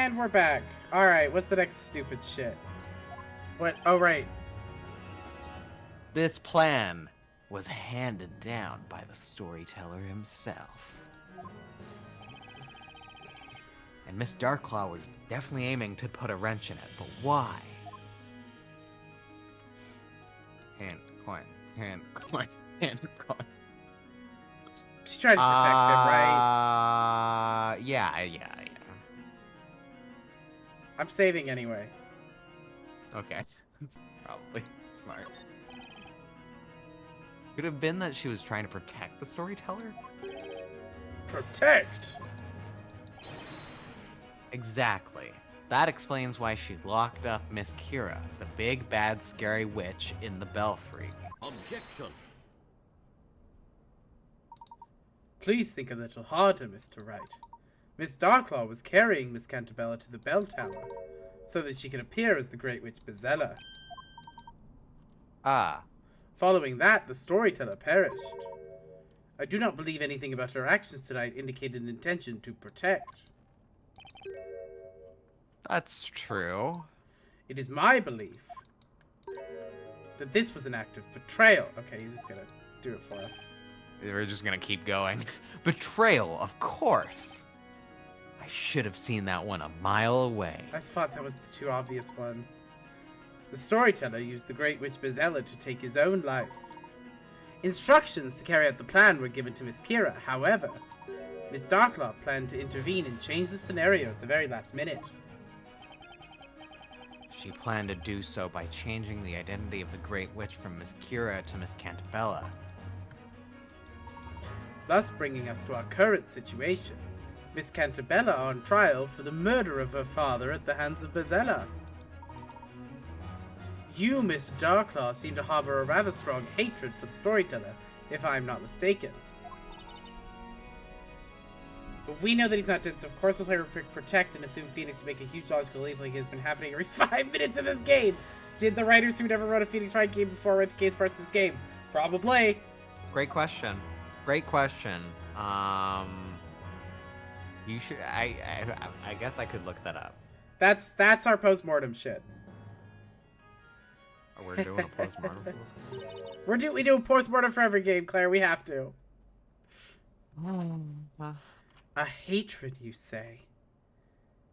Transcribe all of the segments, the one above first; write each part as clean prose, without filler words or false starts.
And we're back. Alright, what's the next stupid shit? What? Oh, right. This plan was handed down by the storyteller himself. And Miss Darklaw was definitely aiming to put a wrench in it, but why? Hand, coin, hand, coin, hand, coin. She tried to protect him, right? Yeah. I'm saving anyway. Okay. It's probably smart. Could have been that she was trying to protect the storyteller? Protect? Exactly. That explains why she locked up Miss Kira, the big, bad, scary witch, in the belfry. Objection. Please think a little harder, Mr. Wright. Miss Darklaw was carrying Miss Cantabella to the bell tower, so that she could appear as the Great Witch Bezella. Ah. Following that, the storyteller perished. I do not believe anything about her actions tonight indicated an intention to protect. That's true. It is my belief that this was an act of betrayal. Okay, he's just gonna do it for us. We're just gonna keep going. Betrayal, of course. I should have seen that one a mile away. I just thought that was the too obvious one. The storyteller used the Great Witch Bezella to take his own life. Instructions to carry out the plan were given to Miss Kira. However, Miss Darklaw planned to intervene and change the scenario at the very last minute. She planned to do so by changing the identity of the Great Witch from Miss Kira to Miss Cantabella. Thus bringing us to our current situation. Miss Cantabella on trial for the murder of her father at the hands of Bezella. You, Miss Darklaw, seem to harbor a rather strong hatred for the storyteller, if I'm not mistaken. But we know that he's not dead, so of course the player will protect and assume Phoenix to make a huge logical leap like has been happening every 5 minutes of this game. Did the writers who never wrote a Phoenix Wright game before write the case parts of this game? Probably. Great question. Great question. You should. I guess I could look that up. That's our post-mortem shit. Oh, we're doing a postmortem for this one. We do a post-mortem for every game, Claire. We have to. A hatred, you say?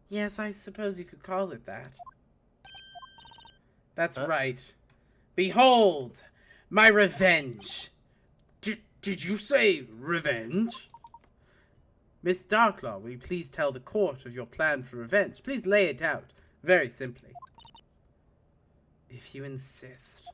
Yes, I suppose you could call it that. That's right. Behold, my revenge. Did you say revenge? Miss Darklaw, will you please tell the court of your plan for revenge? Please lay it out, very simply. If you insist.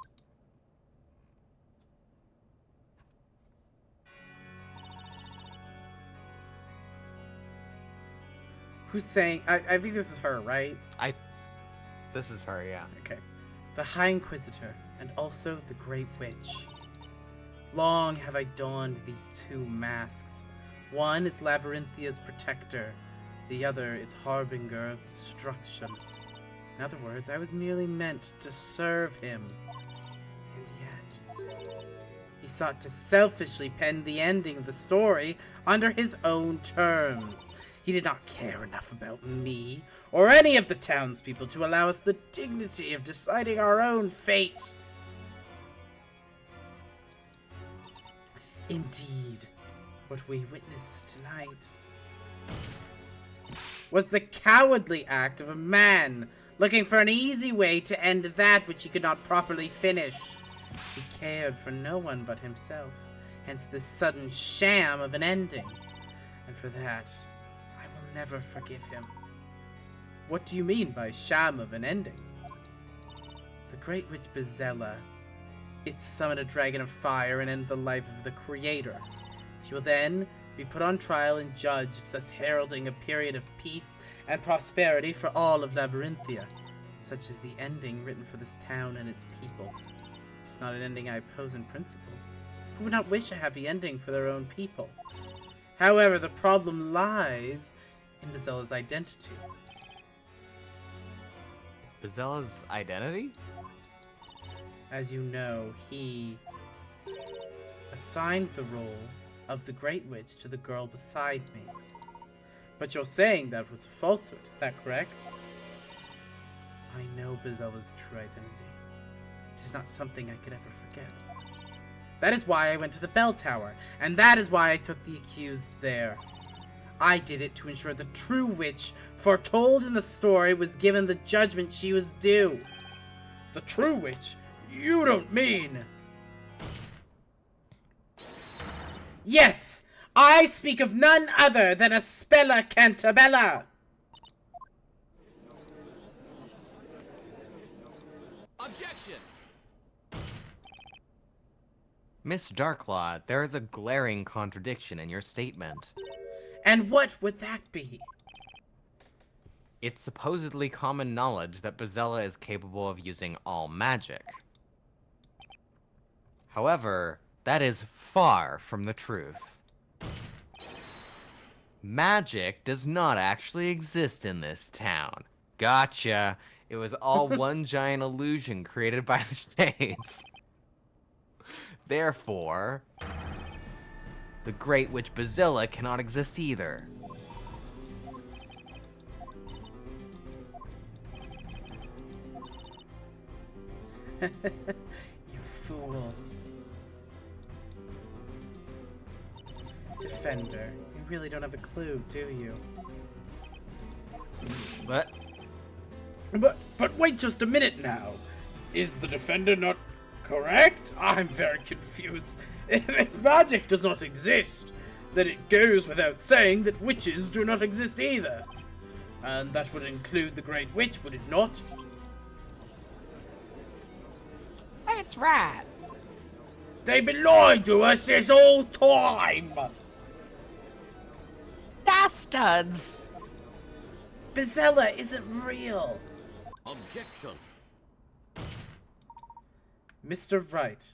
Who's saying? I think this is her, right? This is her, yeah. Okay. The High Inquisitor, and also the Great Witch. Long have I donned these two masks. One is Labyrinthia's protector, the other its harbinger of destruction. In other words, I was merely meant to serve him. And yet, he sought to selfishly pen the ending of the story under his own terms. He did not care enough about me, or any of the townspeople, to allow us the dignity of deciding our own fate. Indeed, what we witnessed tonight was the cowardly act of a man looking for an easy way to end that which he could not properly finish. He cared for no one but himself, hence this sudden sham of an ending. And for that, I will never forgive him. What do you mean by sham of an ending? The Great Witch Bezella is to summon a dragon of fire and end the life of the creator. She will then be put on trial and judged, thus heralding a period of peace and prosperity for all of Labyrinthia. Such is the ending written for this town and its people. It's not an ending I oppose in principle. Who would not wish a happy ending for their own people? However, the problem lies in Bezella's identity. Bezella's identity? As you know, he assigned the role of the Great Witch to the girl beside me. But you're saying that was a falsehood, is that correct? I know Bezella's true identity. It is not something I could ever forget. That is why I went to the bell tower, and that is why I took the accused there. I did it to ensure the true witch, foretold in the story, was given the judgment she was due. The true witch? You don't mean... Yes! I speak of none other than Aspella Cantabella! Objection! Miss Darklaw, there is a glaring contradiction in your statement. And what would that be? It's supposedly common knowledge that Bezella is capable of using all magic. However, that is far from the truth. Magic does not actually exist in this town. Gotcha. It was all one giant illusion created by the Shades. Therefore, the Great Witch Bezilla cannot exist either. You fool. Defender, you really don't have a clue, do you? But But wait just a minute now. Is the defender not correct? I'm very confused. If magic does not exist, then it goes without saying that witches do not exist either. And that would include the Great Witch, would it not? That's right. They've been lying to us this whole time! Bastards! Bezella isn't real! Objection! Mr. Wright,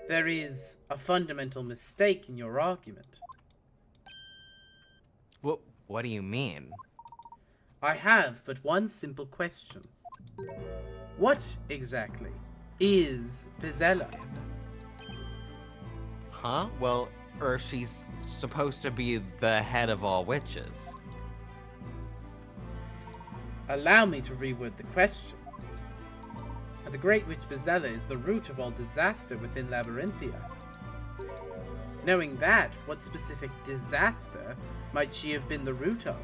there is a fundamental mistake in your argument. what do you mean? I have but one simple question. What exactly is Bezella? Huh? Well, she's supposed to be the head of all witches. Allow me to reword the question. The Great Witch Bezella is the root of all disaster within Labyrinthia. Knowing that, what specific disaster might she have been the root of?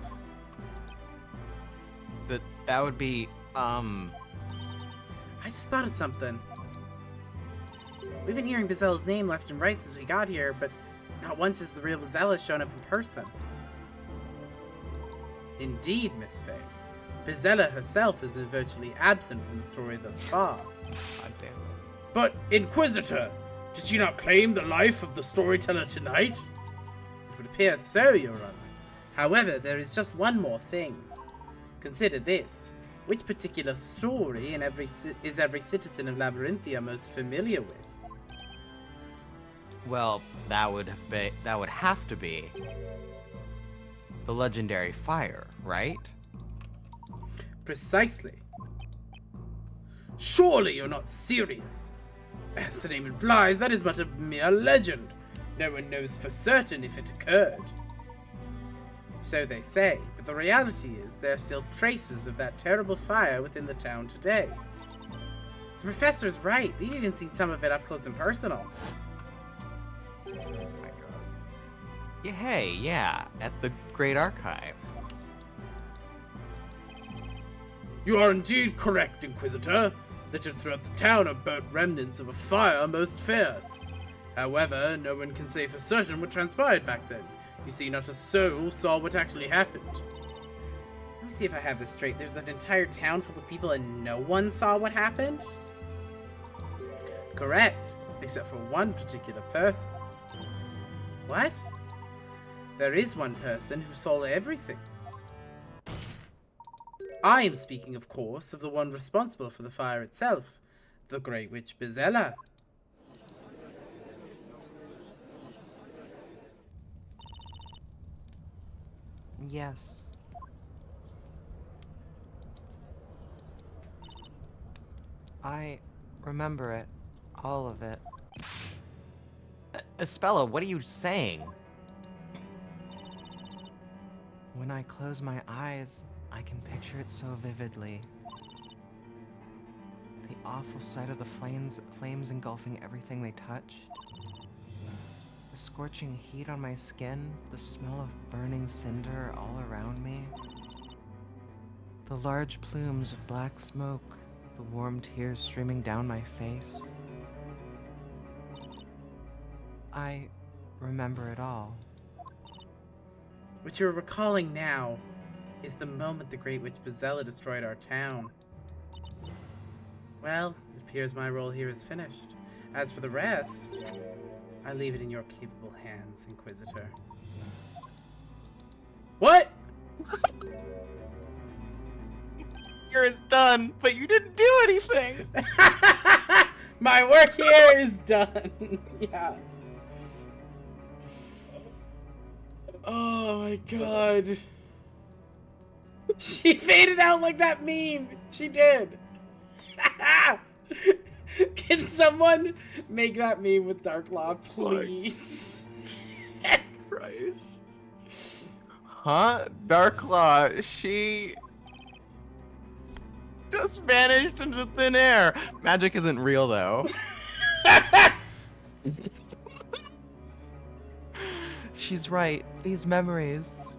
That would be, I just thought of something. We've been hearing Bezella's name left and right since we got here, but not once has the real Bezella shown up in person. Indeed, Miss Faye. Bezella herself has been virtually absent from the story thus far. God damn it. But, Inquisitor, did she not claim the life of the Storyteller tonight? It would appear so, Your Honor. However, there is just one more thing. Consider this. Which particular story is every citizen of Labyrinthia most familiar with? Well, that would have to be the legendary fire, right? Precisely. Surely you're not serious. As the name implies, that is but a mere legend. No one knows for certain if it occurred. So they say, but the reality is there are still traces of that terrible fire within the town today. The professor's right. We've even seen some of it up close and personal. Oh my god. Yeah, hey, yeah, at the Great Archive. You are indeed correct, Inquisitor. Littered throughout the town are burnt remnants of a fire most fierce. However, no one can say for certain what transpired back then. You see, not a soul saw what actually happened. Let me see if I have this straight. There's an entire town full of people and no one saw what happened? Correct, except for one particular person. What? There is one person who saw everything. I am speaking, of course, of the one responsible for the fire itself, the Great Witch Bezella. Yes. I remember it. All of it. Espella, what are you saying? When I close my eyes, I can picture it so vividly. The awful sight of the flames engulfing everything they touch. The scorching heat on my skin, the smell of burning cinder all around me. The large plumes of black smoke, the warm tears streaming down my face. I remember it all. What you're recalling now is the moment the Great Witch Bazella destroyed our town. Well, it appears my role here is finished. As for the rest, I leave it in your capable hands, Inquisitor. What? Here is done, but you didn't do anything! My work here is done. Yeah. Oh my god. She faded out like that meme. She did. Can someone make that meme with Dark Law, please? Jesus Christ. Huh? Darklaw, she just vanished into thin air. Magic isn't real, though. She's right. These memories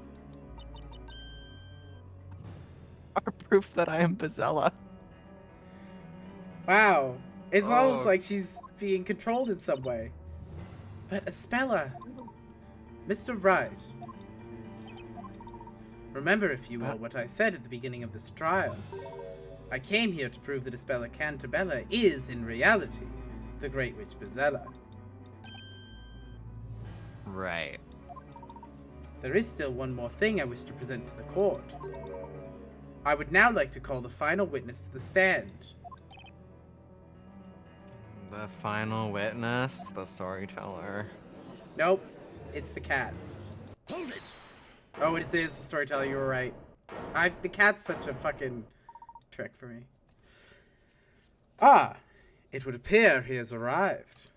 are proof that I am Bazella. Wow. It's Oh. almost like she's being controlled in some way. But Espella, Mr. Wright, remember, if you will, what I said at the beginning of this trial. I came here to prove that Espella Cantabella is, in reality, the Great Witch Bazella. Right. There is still one more thing I wish to present to the court. I would now like to call the final witness to the stand. The final witness, the storyteller. Nope, it's the cat. Hold it! Oh, it is the storyteller, you were right. The cat's such a fucking trick for me. Ah, it would appear he has arrived.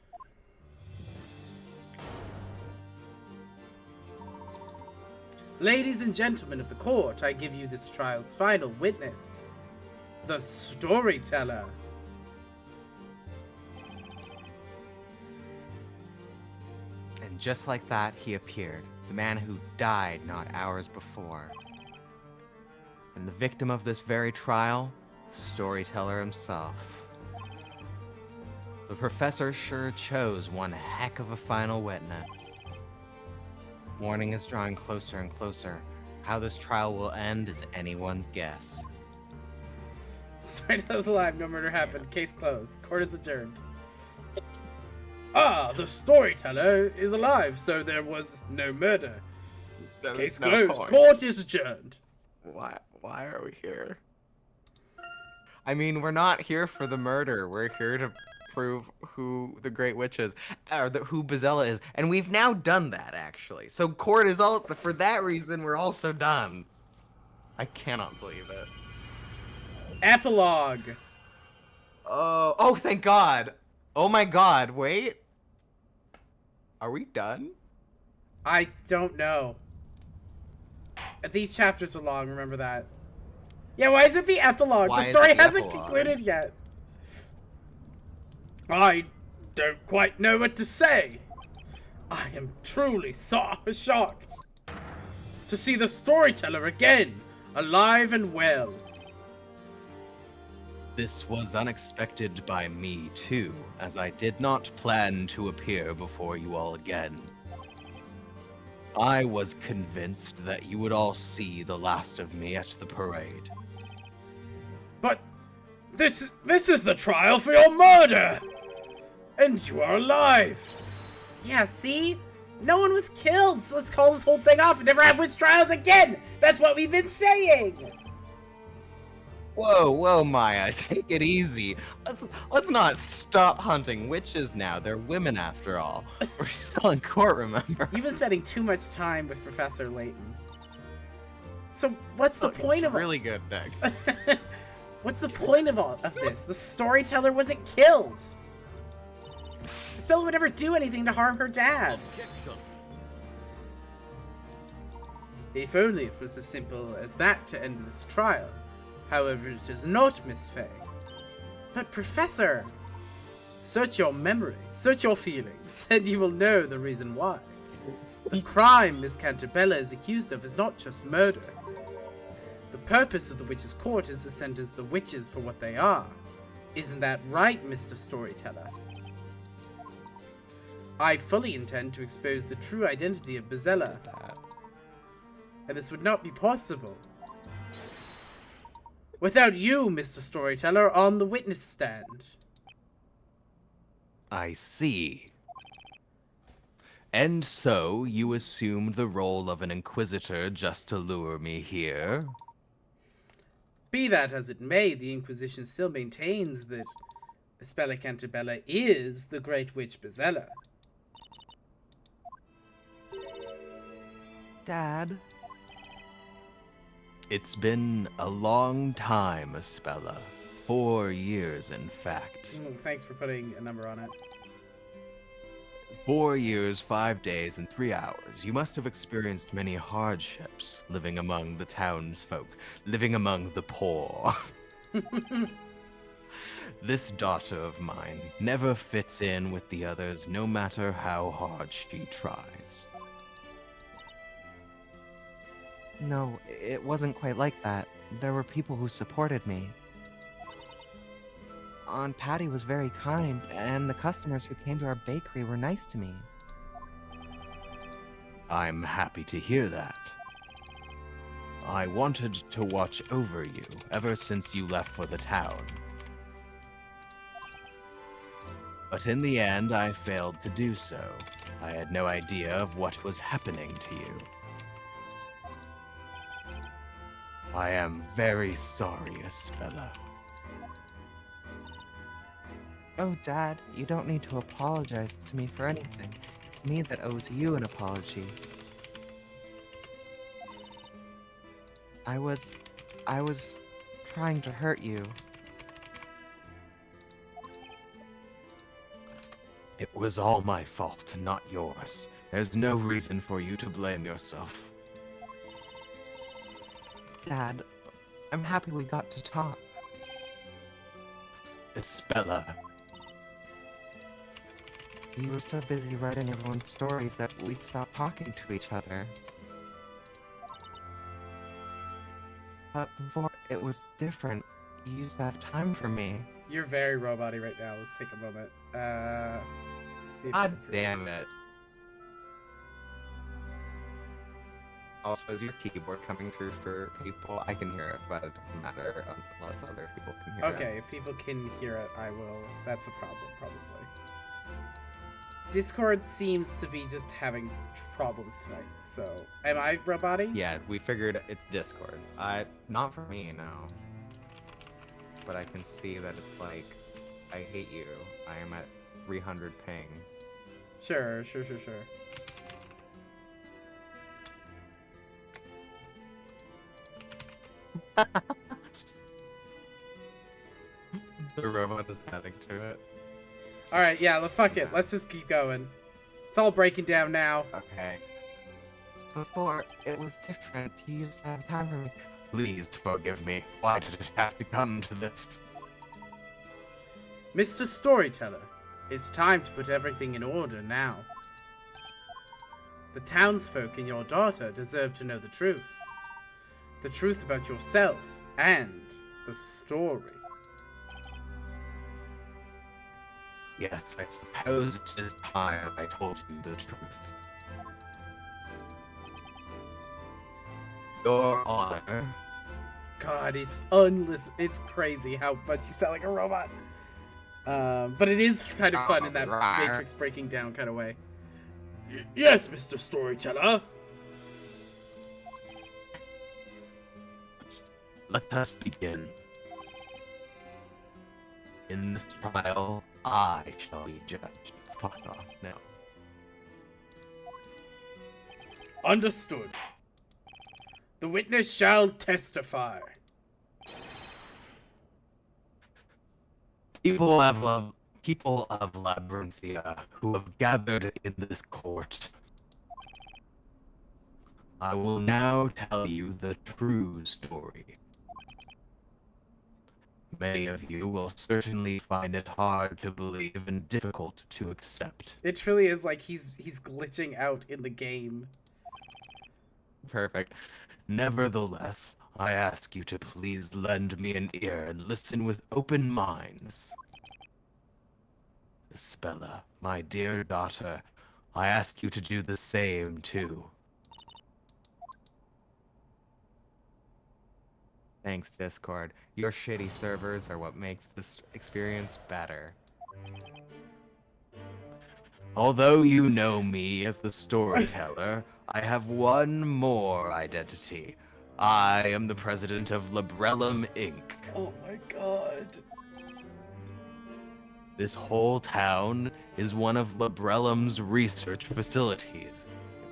Ladies and gentlemen of the court, I give you this trial's final witness, the storyteller. And just like that, he appeared. The man who died not hours before. And the victim of this very trial, the storyteller himself. The professor sure chose one heck of a final witness. Morning is drawing closer and closer. How this trial will end is anyone's guess. Storyteller's alive, no murder happened, case closed, court is adjourned. Ah, the storyteller is alive, so there was no murder. Case closed, court is adjourned. Why are we here? I mean, we're not here for the murder. We're here to prove who the Great Witch is, or who Bazella is, and we've now done that, actually. So court is all, for that reason, we're also done. I cannot believe it. Epilogue. Oh, thank God. Oh my God, wait. Are we done? I don't know. These chapters are long, remember that. Yeah, why is it the epilogue? Why The is story it the hasn't epilogue? concluded yet. I don't quite know what to say. I am truly shocked to see the storyteller again, alive and well. This was unexpected by me, too, as I did not plan to appear before you all again. I was convinced that you would all see the last of me at the parade. But this is the trial for your murder! And you are alive! Yeah, see? No one was killed, so let's call this whole thing off and never have witch trials again! That's what we've been saying! Whoa, Maya, take it easy. Let's not stop hunting witches now. They're women after all. We're still in court, remember? You've been spending too much time with Professor Layton. So what's the point it's of really good, Nick. What's the point of all of this? The storyteller wasn't killed. Espella would never do anything to harm her dad. Objection. If only it was as simple as that to end this trial. However, it is not, Miss Fay. But, Professor! Search your memory, search your feelings, and you will know the reason why. The crime Miss Cantabella is accused of is not just murder. The purpose of the Witches' Court is to sentence the witches for what they are. Isn't that right, Mr. Storyteller? I fully intend to expose the true identity of Bezella. And this would not be possible without you, Mr. Storyteller, on the witness stand. I see. And so, you assumed the role of an Inquisitor just to lure me here? Be that as it may, the Inquisition still maintains that Espella Cantabella is the Great Witch Bezella. Dad? It's been a long time, Espella. 4 years, in fact. Thanks for putting a number on it. 4 years, 5 days, and 3 hours. You must have experienced many hardships, living among the townsfolk, living among the poor. This daughter of mine never fits in with the others, no matter how hard she tries. No, it wasn't quite like that. There were people who supported me. Aunt Patty was very kind, and the customers who came to our bakery were nice to me. I'm happy to hear that. I wanted to watch over you ever since you left for the town. But in the end, I failed to do so. I had no idea of what was happening to you. I am very sorry, Espella. Oh, Dad, you don't need to apologize to me for anything. It's me that owes you an apology. I was trying to hurt you. It was all my fault, not yours. There's no reason for you to blame yourself. Dad, I'm happy we got to talk. Espella, You were so busy writing everyone's stories that we'd stopped talking to each other. But before, it was different. You used to have time for me. You're very robot-y right now. Let's take a moment. See if God it damn it. Also, is your keyboard coming through for people? I can hear it, but it doesn't matter unless other people can hear it. Okay, if people can hear it, I will. That's a problem, probably. Discord seems to be just having problems tonight, so... Am I robot-y? Yeah, we figured it's Discord. Not for me, no. But I can see that it's like, I hate you. I am at 300 ping. Sure. The robot is adding to it. Alright, yeah, fuck it. Let's just keep going. It's all breaking down now. Okay. Before, it was different. You used to have time for me. please forgive me. Why did it have to come to this? Mr. Storyteller, it's time to put everything in order now. The townsfolk and your daughter deserve to know the truth. The truth about yourself and the story. Yes, I suppose it is time I told you the truth. Your Honor. God, it's it's crazy how much you sound like a robot. But it is kind of fun in that Matrix breaking down kind of way. Yes, Mr. Storyteller. Let us begin. In this trial, I shall be judged. Fuck off now. Understood. The witness shall testify. People of Labyrinthia who have gathered in this court. I will now tell you the true story. Many of you will certainly find it hard to believe and difficult to accept. It truly is like he's glitching out in the game. Perfect. Nevertheless, I ask you to please lend me an ear and listen with open minds. Isabella, my dear daughter, I ask you to do the same too. Thanks, Discord. Your shitty servers are what makes this experience better. Although you know me as the Storyteller, I have one more identity. I am the president of Librellum Inc. Oh my god. This whole town is one of Librellum's research facilities.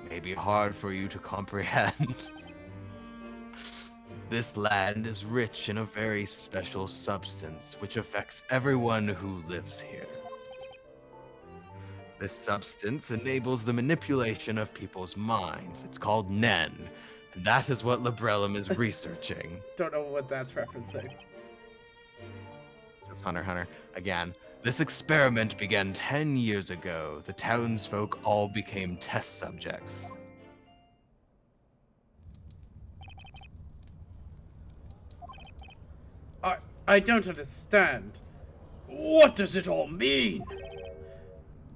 It may be hard for you to comprehend. This land is rich in a very special substance which affects everyone who lives here. This substance enables the manipulation of people's minds. It's called Nen. And that is what Librellum is researching. Don't know what that's referencing. Just Hunter x Hunter. Again, this experiment began 10 years ago. The townsfolk all became test subjects. I don't understand. What does it all mean?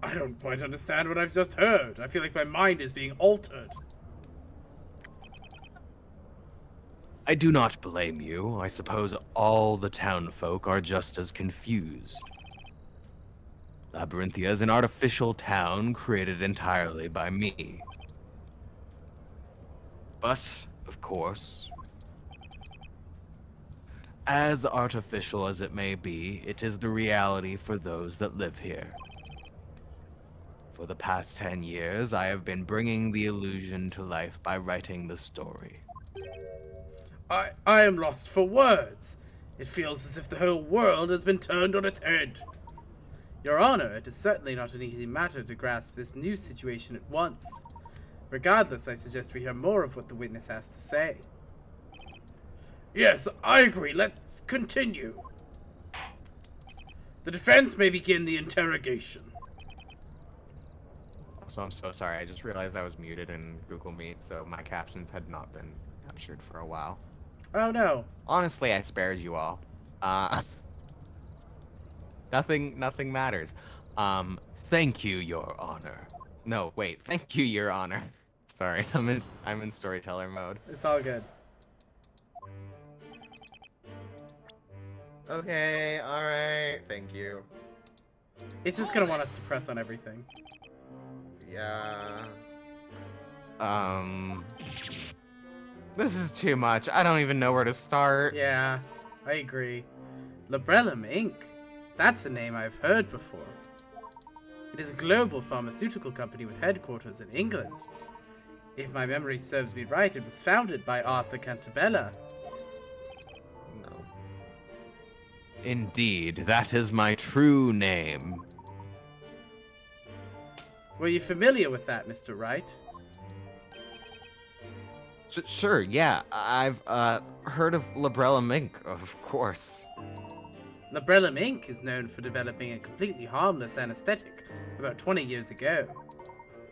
I don't quite understand what I've just heard. I feel like my mind is being altered. I do not blame you. I suppose all the townfolk are just as confused. Labyrinthia is an artificial town created entirely by me. But, of course, as artificial as it may be, it is the reality for those that live here. For the past 10 years, I have been bringing the illusion to life by writing the story. I am lost for words. It feels as if the whole world has been turned on its head. Your Honor, it is certainly not an easy matter to grasp this new situation at once. Regardless, I suggest we hear more of what the witness has to say. Yes, I agree. Let's continue. The defense may begin the interrogation. So I'm so sorry. I just realized I was muted in Google Meet, so my captions had not been captured for a while. Oh no. Honestly, I spared you all. Nothing matters. Thank you, Your Honor. No, wait. Thank you, Your Honor. Sorry, I'm in storyteller mode. It's all good. Okay, all right. Thank you. It's just gonna want us to press on everything. Yeah. This is too much. I don't even know where to start. Yeah, I agree. Librellum Inc. That's a name I've heard before. It is a global pharmaceutical company with headquarters in England. If my memory serves me right, it was founded by Arthur Cantabella. No. Indeed, that is my true name. Were you familiar with that, Mr. Wright? Sure, yeah. I've heard of Librellum Inc., of course. Librellum Inc. is known for developing a completely harmless anesthetic about 20 years ago.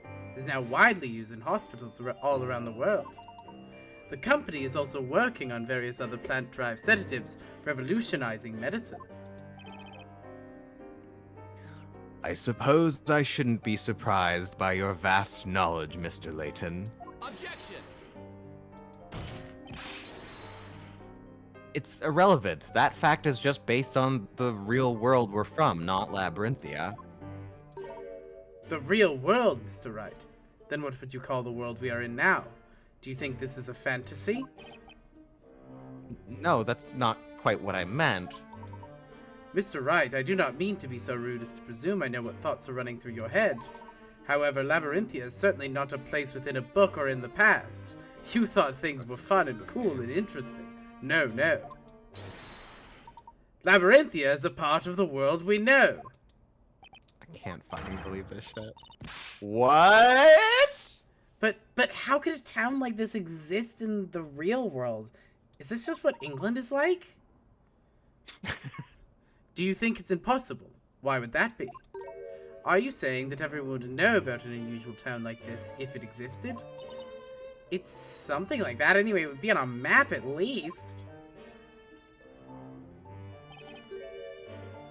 It is now widely used in hospitals all around the world. The company is also working on various other plant-derived sedatives, revolutionizing medicine. I suppose I shouldn't be surprised by your vast knowledge, Mr. Layton. Objection! It's irrelevant. That fact is just based on the real world we're from, not Labyrinthia. The real world, Mr. Wright? Then what would you call the world we are in now? Do you think this is a fantasy? No, that's not quite what I meant. Mr. Wright, I do not mean to be so rude as to presume I know what thoughts are running through your head. However, Labyrinthia is certainly not a place within a book or in the past. You thought things were fun and cool and interesting. No, no. Labyrinthia is a part of the world we know. I can't fucking believe this shit. What? But how could a town like this exist in the real world? Is this just what England is like? Do you think it's impossible? Why would that be? Are you saying that everyone would know about an unusual town like this if it existed? It's something like that anyway. It would be on a map at least.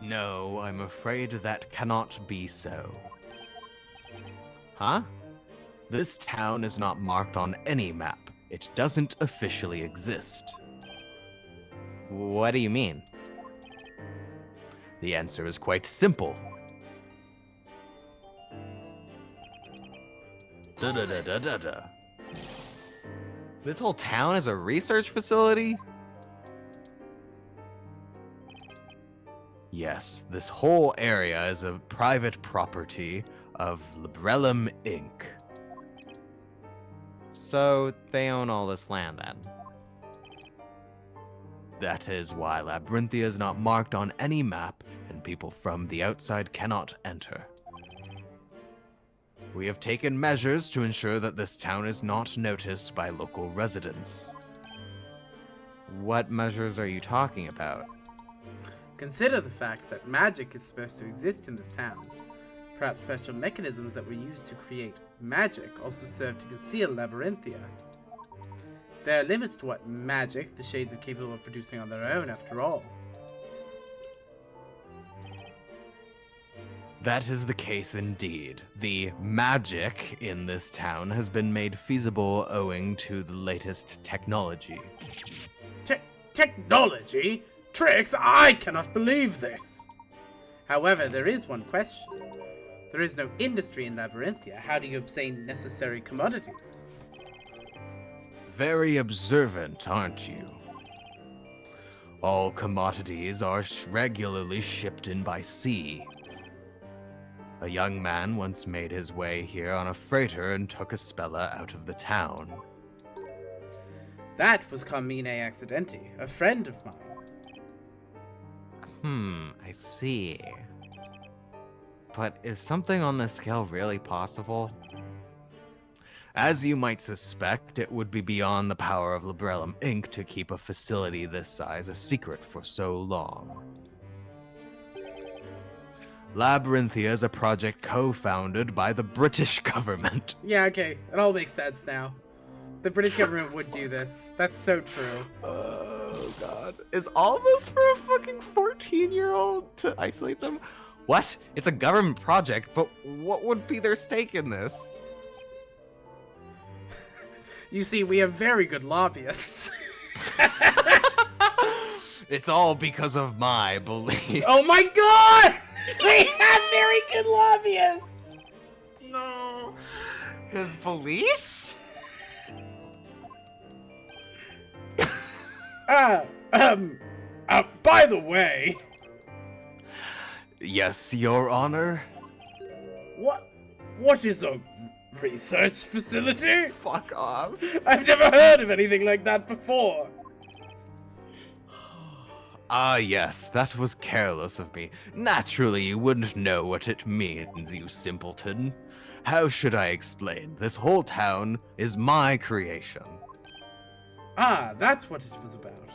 No, I'm afraid that cannot be so. Huh? This town is not marked on any map. It doesn't officially exist. What do you mean? The answer is quite simple. Da-da-da-da-da-da. This whole town is a research facility? Yes, this whole area is a private property of Librellum Inc. So they own all this land then? That is why Labyrinthia is not marked on any map and people from the outside cannot enter. We have taken measures to ensure that this town is not noticed by local residents. What measures are you talking about? Consider the fact that magic is supposed to exist in this town. Perhaps special mechanisms that were used to create magic also serve to conceal Labyrinthia. There are limits to what magic the Shades are capable of producing on their own, after all. That is the case indeed. The magic in this town has been made feasible owing to the latest technology. Technology? Tricks? I cannot believe this! However, there is one question. There is no industry in Labyrinthia. How do you obtain necessary commodities? Very observant, aren't you? All commodities are regularly shipped in by sea. A young man once made his way here on a freighter and took a Spella out of the town. That was Carmine Accidenti, a friend of mine. I see. But is something on this scale really possible? As you might suspect, it would be beyond the power of Librellum Inc. to keep a facility this size a secret for so long. Labyrinthia is a project co-founded by the British government. Yeah, okay. It all makes sense now. The British government would do this. That's so true. Oh god. Is all this for a fucking 14-year-old to isolate them? What? It's a government project, but what would be their stake in this? You see, we have very good lobbyists. It's all because of my beliefs. Oh my god! We have very good lobbyists! No. His beliefs? By the way... Yes, Your Honor? What is a research facility? Fuck off. I've never heard of anything like that before. Ah, yes, that was careless of me. Naturally, you wouldn't know what it means, you simpleton. How should I explain? This whole town is my creation. Ah, that's what it was about.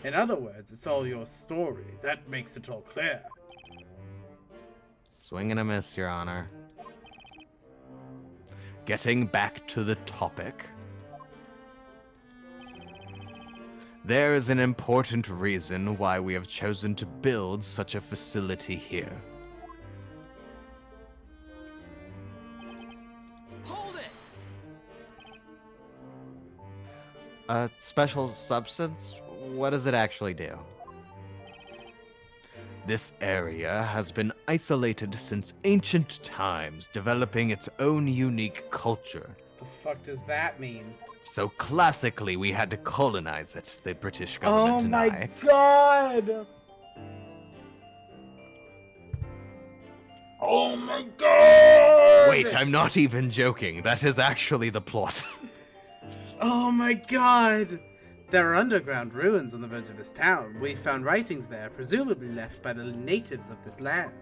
In other words, it's all your story. That makes it all clear. Swing and a miss, Your Honor. Getting back to the topic. There is an important reason why we have chosen to build such a facility here. Hold it! A special substance? What does it actually do? This area has been isolated since ancient times, developing its own unique culture. The fuck does that mean? So classically, we had to colonize it, the British government and I. god! Oh my god! Wait, I'm not even joking. That is actually the plot. Oh my god! There are underground ruins on the verge of this town. We found writings there, presumably left by the natives of this land.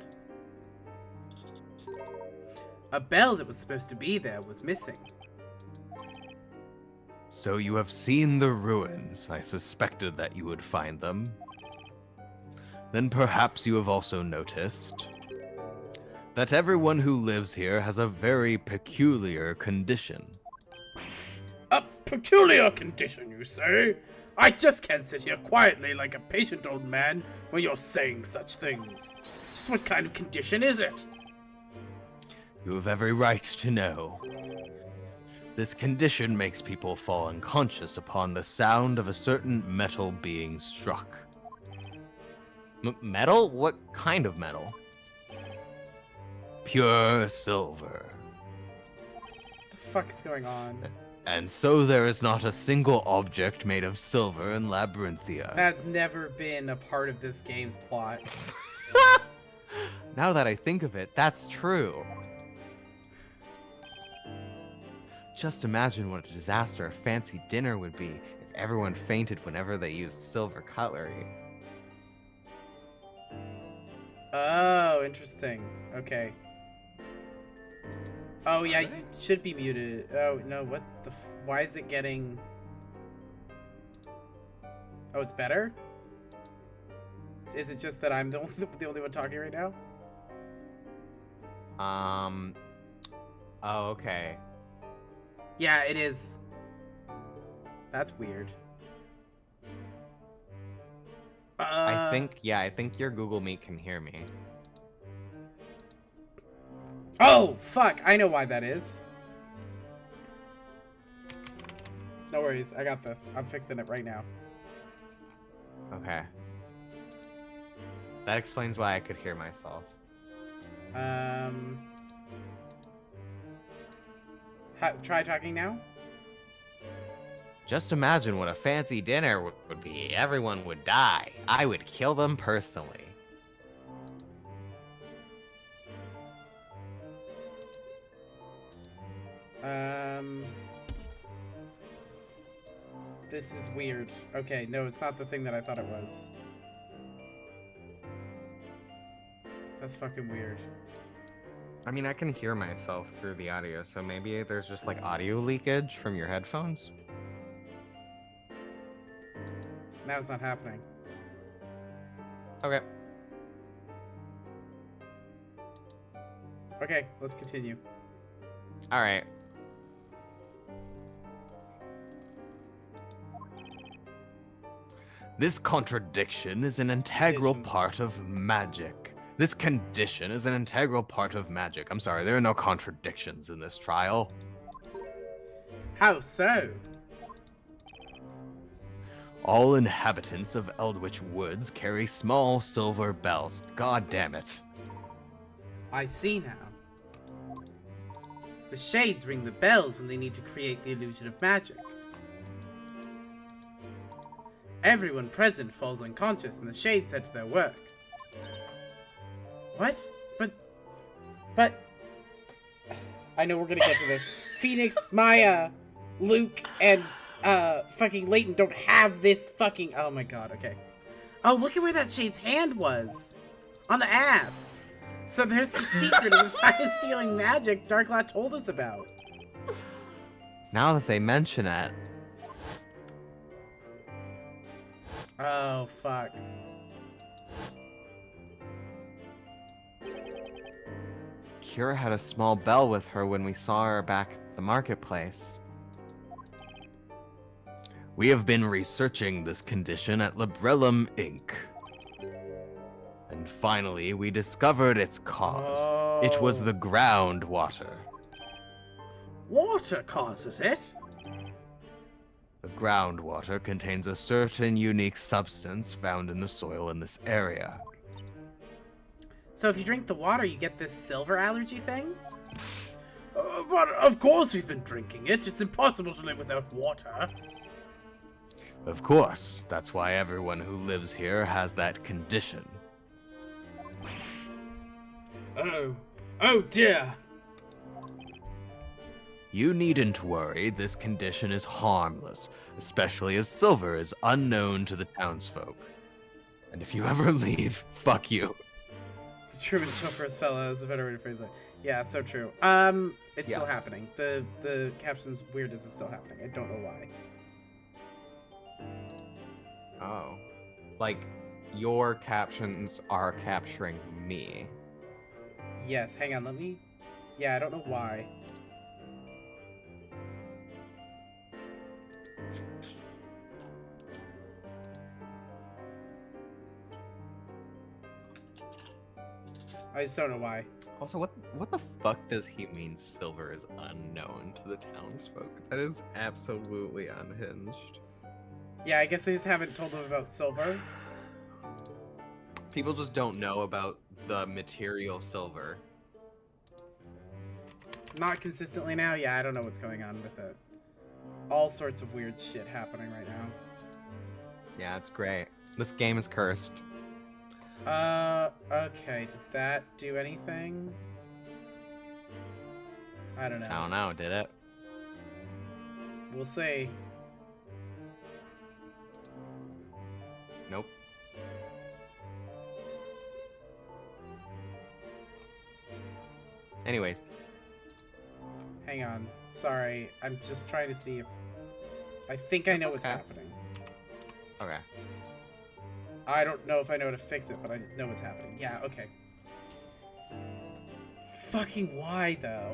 A bell that was supposed to be there was missing. So you have seen the ruins. I suspected that you would find them. Then perhaps you have also noticed that everyone who lives here has a very peculiar condition. A peculiar condition, you say? I just can't sit here quietly like a patient old man when you're saying such things. Just what kind of condition is it? You have every right to know. This condition makes people fall unconscious upon the sound of a certain metal being struck. Metal? What kind of metal? Pure silver. What the fuck is going on? And so there is not a single object made of silver in Labyrinthia. That's never been a part of this game's plot. Now that I think of it, that's true. Just imagine what a disaster a fancy dinner would be if everyone fainted whenever they used silver cutlery. Oh, interesting. Okay. Oh, yeah, you should be muted. Oh, no, what the why is it getting... Oh, it's better? Is it just that I'm the only one talking right now? Oh, okay. Yeah, it is. That's weird. I think your Google Meet can hear me. Oh, fuck. I know why that is. No worries. I got this. I'm fixing it right now. Okay. That explains why I could hear myself. Try talking now? Just imagine what a fancy dinner would be. Everyone would die. I would kill them personally. This is weird. Okay, no, it's not the thing that I thought it was. That's fucking weird. I mean, I can hear myself through the audio, so maybe there's just like audio leakage from your headphones. Now it's not happening. Okay. Okay, let's continue. All right. This contradiction is an integral part of magic. This condition is an integral part of magic. I'm sorry, there are no contradictions in this trial. How so? All inhabitants of Eldritch Woods carry small silver bells. God damn it. I see now. The shades ring the bells when they need to create the illusion of magic. Everyone present falls unconscious and the shades set to their work. What? But... I know we're gonna get to this. Phoenix, Maya, Luke, and fucking Layton don't have this fucking... Oh my god, okay. Oh, look at where that shade's hand was. On the ass. So there's the secret of China stealing magic Darklad told us about. Now that they mention it. Oh, fuck. Kira had a small bell with her when we saw her back at the marketplace. We have been researching this condition at Librellum Inc. And finally, we discovered its cause. It was the groundwater. Water causes it? The groundwater contains a certain unique substance found in the soil in this area. So if you drink the water, you get this silver allergy thing? But of course we've been drinking it. It's impossible to live without water. Of course, that's why everyone who lives here has that condition. Oh dear. You needn't worry, this condition is harmless, especially as silver is unknown to the townsfolk. And if you ever leave, fuck you. It's a Truman Show for us fella, is a better way to phrase it. Yeah, so true. It's still happening. The caption's weird as it's still happening. I don't know why. Oh. Like, your captions are capturing me. Yes, hang on, let me... Yeah, I don't know why. I just don't know why. Also, what the fuck does he mean silver is unknown to the townsfolk? That is absolutely unhinged. Yeah, I guess I just haven't told them about silver. People just don't know about the material silver. Not consistently now. Yeah, I don't know what's going on with it. All sorts of weird shit happening right now. Yeah, it's great. This game is cursed. Okay. Did that do anything? I don't know. I don't know, did it? We'll see. Nope. Anyways. Hang on. Sorry. I'm just trying to see if... I think I know what's okay. happening. Okay. I don't know if I know how to fix it, but I know what's happening. Yeah, okay. Fucking why, though?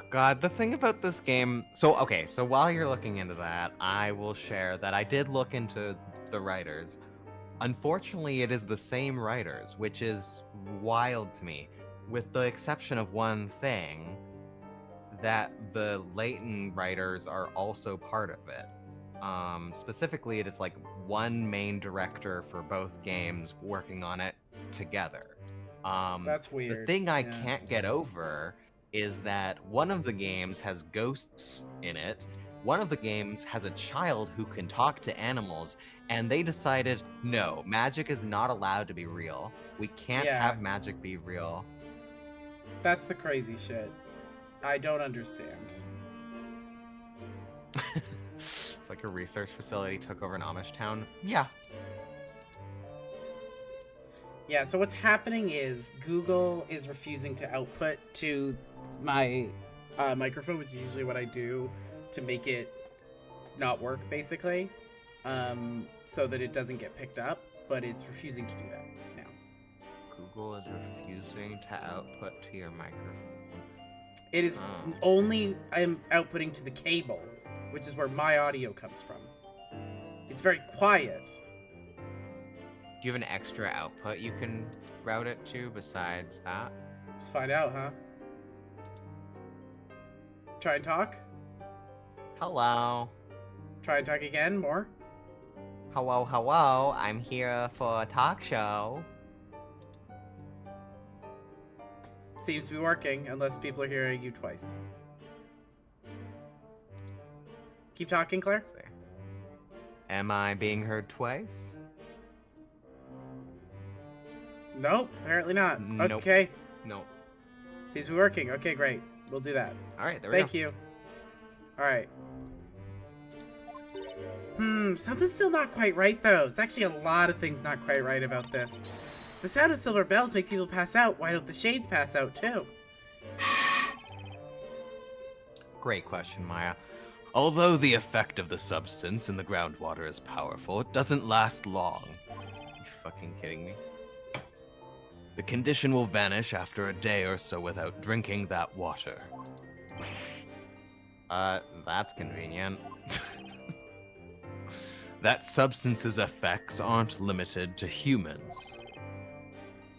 God, the thing about this game... So, okay, so while you're looking into that, I will share that I did look into the writers. Unfortunately, it is the same writers, which is wild to me. With the exception of one thing, that the Layton writers are also part of it. Specifically, it is like one main director for both games working on it together. That's weird. The thing I can't get over is that one of the games has ghosts in it, one of the games has a child who can talk to animals, and they decided, no, magic is not allowed to be real. We can't have magic be real. That's the crazy shit. I don't understand. It's like a research facility took over an Amish town. Yeah. Yeah, so what's happening is Google is refusing to output to my microphone, which is usually what I do to make it not work, basically, so that it doesn't get picked up, but it's refusing to do that now. Google is refusing to output to your microphone. It is only I'm outputting to the cable, which is where my audio comes from. It's very quiet. Do you have an extra output you can route it to besides that? Let's find out, huh? Try and talk? Hello. Try and talk again, more? Hello, hello. I'm here for a talk show. Seems to be working, unless people are hearing you twice. Keep talking, Claire. Let's see. Am I being heard twice? Nope, apparently not. Nope. Okay. Nope. Seems to be working. Okay, great. We'll do that. Alright, there we go. Thank you. Alright. Something's still not quite right, though. There's actually a lot of things not quite right about this. The sound of silver bells make people pass out. Why don't the shades pass out, too? Great question, Maya. Although the effect of the substance in the groundwater is powerful, it doesn't last long. Are you fucking kidding me? The condition will vanish after a day or so without drinking that water. That's convenient. That substance's effects aren't limited to humans.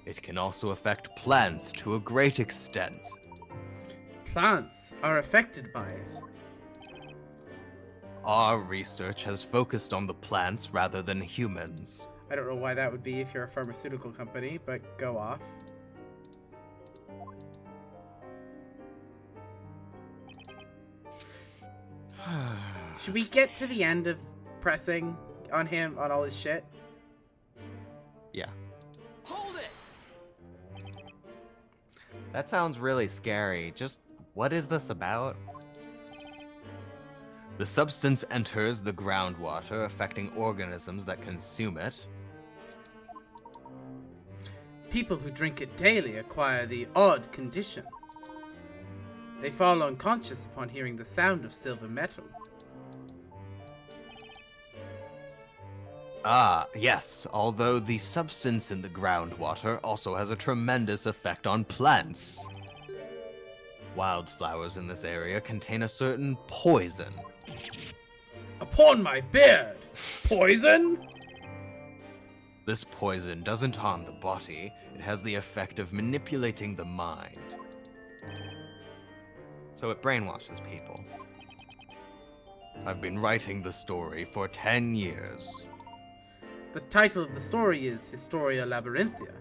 It can also affect plants to a great extent. Plants are affected by it. Our research has focused on the plants rather than humans. I don't know why that would be if you're a pharmaceutical company, but go off. Should we get to the end of pressing on him on all his shit? Yeah. Hold it! That sounds really scary. Just what is this about? The substance enters the groundwater, affecting organisms that consume it. People who drink it daily acquire the odd condition. They fall unconscious upon hearing the sound of silver metal. Ah, yes, although the substance in the groundwater also has a tremendous effect on plants. Wildflowers in this area contain a certain poison. Upon my beard! Poison? This poison doesn't harm the body, it has the effect of manipulating the mind. So it brainwashes people. I've been writing the story for 10 years. The title of the story is Historia Labyrinthia.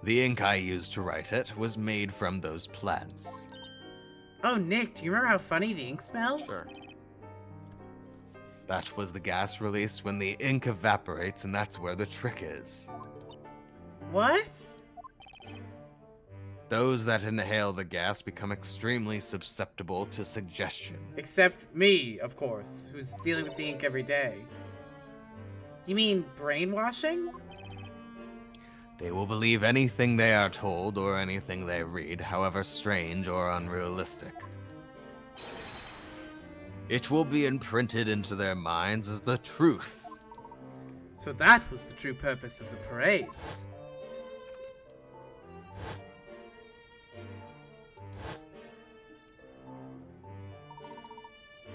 The ink I used to write it was made from those plants. Oh, Nick, do you remember how funny the ink smells? Sure. That was the gas released when the ink evaporates, and that's where the trick is. What? Those that inhale the gas become extremely susceptible to suggestion. Except me, of course, who's dealing with the ink every day. Do you mean brainwashing? They will believe anything they are told or anything they read, however strange or unrealistic. It will be imprinted into their minds as the truth. So that was the true purpose of the parades.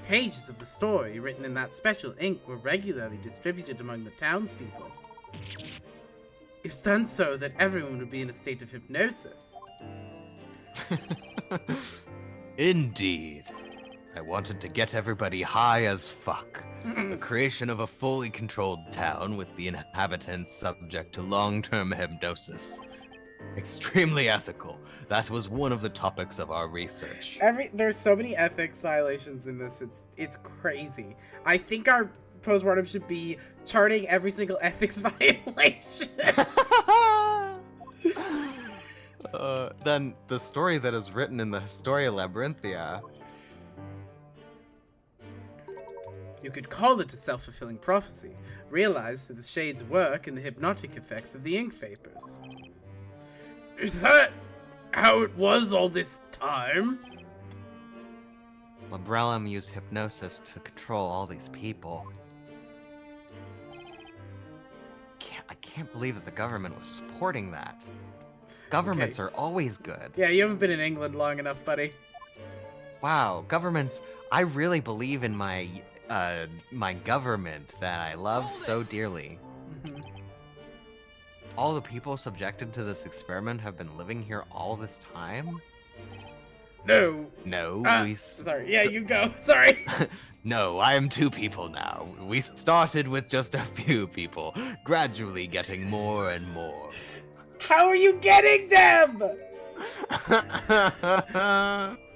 Pages of the story written in that special ink were regularly distributed among the townspeople. It was done so that everyone would be in a state of hypnosis. Indeed. I wanted to get everybody high as fuck. The creation of a fully controlled town with the inhabitants subject to long-term hypnosis. Extremely ethical. That was one of the topics of our research. There's so many ethics violations in this, it's crazy. I think our postmortem should be charting every single ethics violation. Then the story that is written in the Historia Labyrinthia. You could call it a self-fulfilling prophecy, realized through the shade's work and the hypnotic effects of the ink vapors. Is that how it was all this time? Librellum used hypnosis to control all these people. I can't believe that the government was supporting that. Governments are always good. Yeah, you haven't been in England long enough, buddy. Wow, governments. I really believe in my government that I love so dearly. Mm-hmm. All the people subjected to this experiment have been living here all this time? No. No, Sorry, yeah, you go. Sorry. No, I am 2 people now. We started with just a few people, gradually getting more and more. How are you getting them?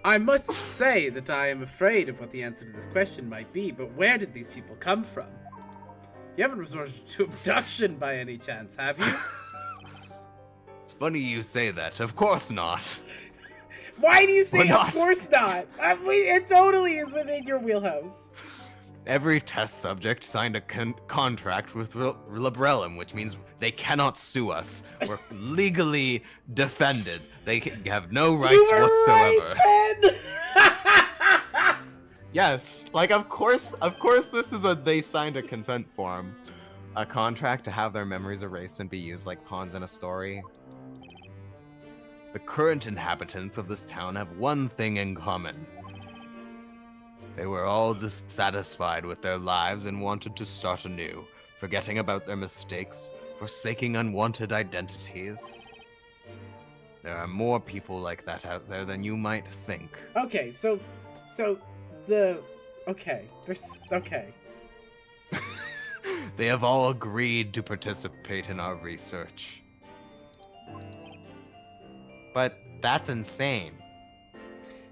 I must say that I am afraid of what the answer to this question might be, but where did these people come from? You haven't resorted to abduction by any chance, have you? It's funny you say that. Of course not. Why do you say We're not. of course not? It totally is within your wheelhouse. Every test subject signed a contract with Librellum, which means they cannot sue us. We're legally defended. They have no rights You were whatsoever. right, Ben! Yes, like of course this is they signed a consent form. A contract to have their memories erased and be used like pawns in a story. The current inhabitants of this town have one thing in common. They were all dissatisfied with their lives and wanted to start anew, forgetting about their mistakes, forsaking unwanted identities. There are more people like that out there than you might think. Okay, okay. They have all agreed to participate in our research. But that's insane.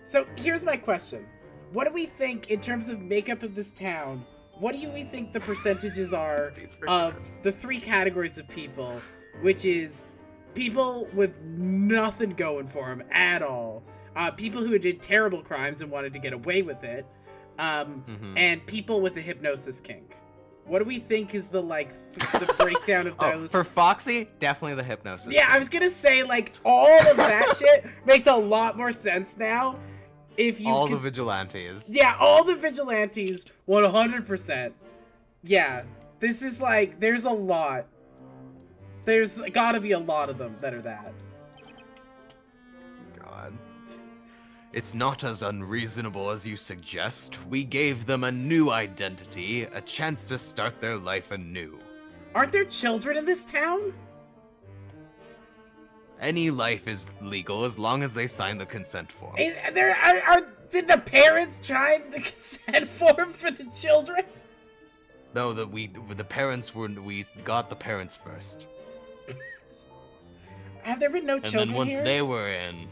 So here's my question. What do we think in terms of makeup of this town? What do we think the percentages are of the 3 categories of people, which is people with nothing going for them at all, people who did terrible crimes and wanted to get away with it, and people with a hypnosis kink? What do we think is the the breakdown of those? For Foxy, definitely the hypnosis. Yeah, I was gonna say like all of that shit makes a lot more sense now. If you all the vigilantes. Yeah, all the vigilantes, 100%. Yeah, this is like there's a lot. There's gotta be a lot of them that are that. God. It's not as unreasonable as you suggest. We gave them a new identity, a chance to start their life anew. Aren't there children in this town? Any life is legal as long as they sign the consent form. Did the parents sign the consent form for the children? No, we got the parents first. Have there been no children And then once here? they were in...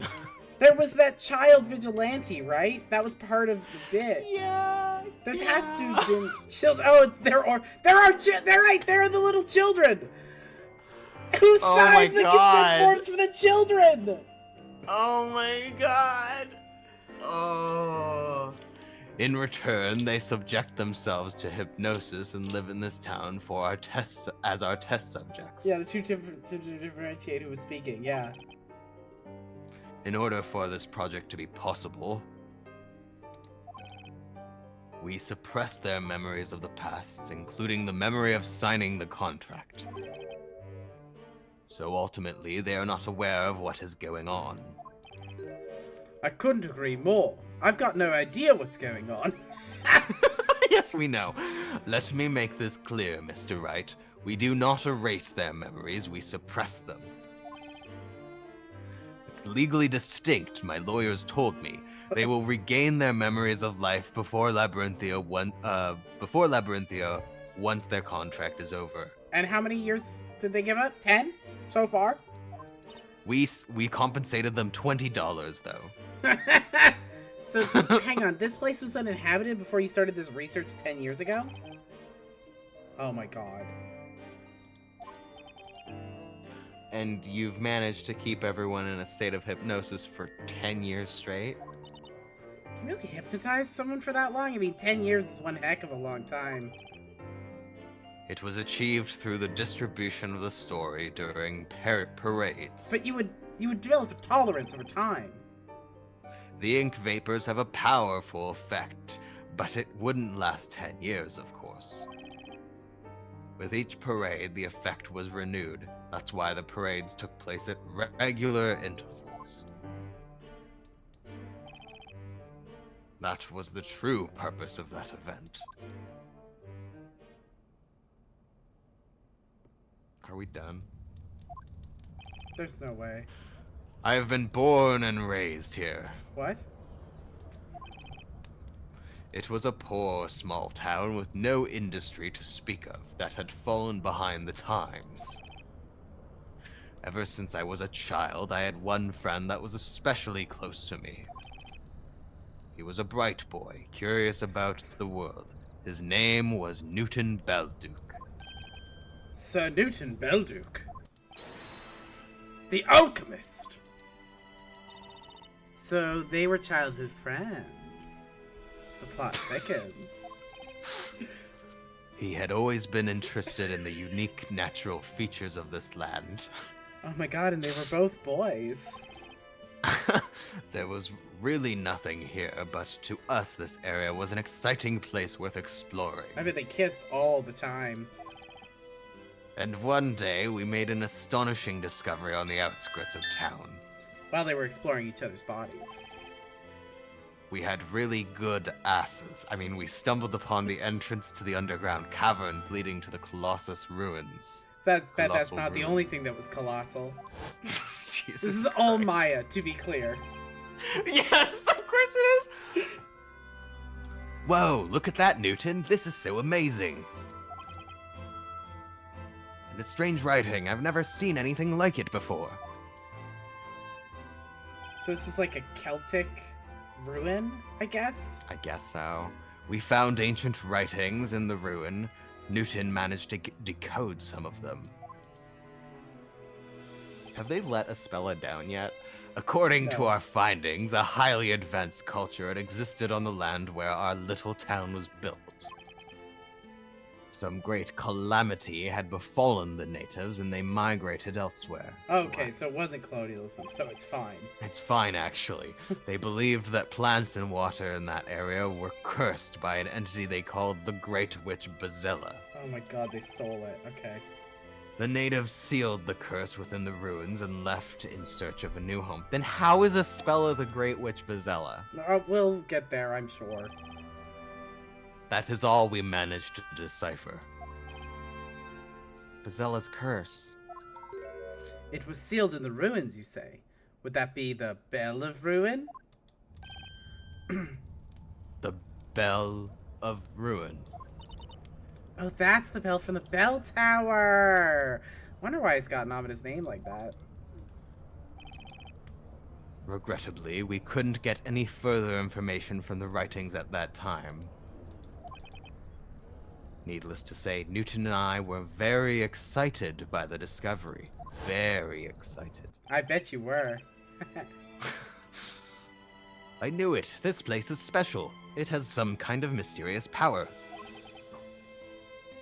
There was that child vigilante, right? That was part of the bit. Yeah. There has to have been children. Oh, there are they're right. There are the little children. Who signed the consent forms for the children? Oh my god. Oh. In return, they subject themselves to hypnosis and live in this town for our tests as our test subjects. Yeah, to differentiate who was speaking. Yeah. In order for this project to be possible, we suppress their memories of the past, including the memory of signing the contract. So ultimately, they are not aware of what is going on. I couldn't agree more. I've got no idea what's going on. Yes, we know. Let me make this clear, Mr. Wright. We do not erase their memories, we suppress them. It's legally distinct, my lawyers told me. They will regain their memories of life before Labyrinthia once their contract is over. And how many years did they give up? 10 so far? We compensated them $20 though. So, hang on, this place was uninhabited before you started this research 10 years ago? Oh my god. And you've managed to keep everyone in a state of hypnosis for 10 years straight? You really hypnotized someone for that long? I mean, 10 years is one heck of a long time. It was achieved through the distribution of the story during parades. But you would develop a tolerance over time. The ink vapors have a powerful effect, but it wouldn't last 10 years, of course. With each parade, the effect was renewed. That's why the parades took place at regular intervals. That was the true purpose of that event. Are we done? There's no way. I have been born and raised here. What? It was a poor, small town with no industry to speak of that had fallen behind the times. Ever since I was a child, I had one friend that was especially close to me. He was a bright boy, curious about the world. His name was Newton Belduke. Sir Newton Belduke. The alchemist. So they were childhood friends. The plot thickens. He had always been interested in the unique natural features of this land. Oh my god, and they were both boys. There was really nothing here, but to us this area was an exciting place worth exploring. I bet they kissed all the time. And one day, we made an astonishing discovery on the outskirts of town. While they were exploring each other's bodies. We had really good asses. I mean, we stumbled upon the entrance to the underground caverns leading to the Colossus ruins. So that's Colossal not the ruins. only thing that was colossal. Jesus This is all Christ. Maya, to be clear. Yes, of course it is! Whoa, look at that, Newton. This is so amazing. And it's strange writing. I've never seen anything like it before. So this was like a Celtic ruin, I guess? I guess so. We found ancient writings in the ruin. Newton managed to decode some of them. Have they let Espella down yet? According to No. our findings, a highly advanced culture had existed on the land where our little town was built. Some great calamity had befallen the natives and they migrated elsewhere. Okay, so it wasn't colonialism, so it's fine. It's fine, actually. They believed that plants and water in that area were cursed by an entity they called the Great Witch Bazilla. Oh my god, they stole it. Okay. The natives sealed the curse within the ruins and left in search of a new home. Then how is a spell of the Great Witch Bazilla? We'll get there, I'm sure. That is all we managed to decipher. Bazilla's curse. It was sealed in the ruins, you say? Would that be the Bell of Ruin? The Bell of Ruin. Oh, that's the bell from the bell tower! Wonder why it's got an ominous name like that. Regrettably, we couldn't get any further information from the writings at that time. Needless to say, Newton and I were very excited by the discovery. Very excited. I bet you were. I knew it. This place is special. It has some kind of mysterious power.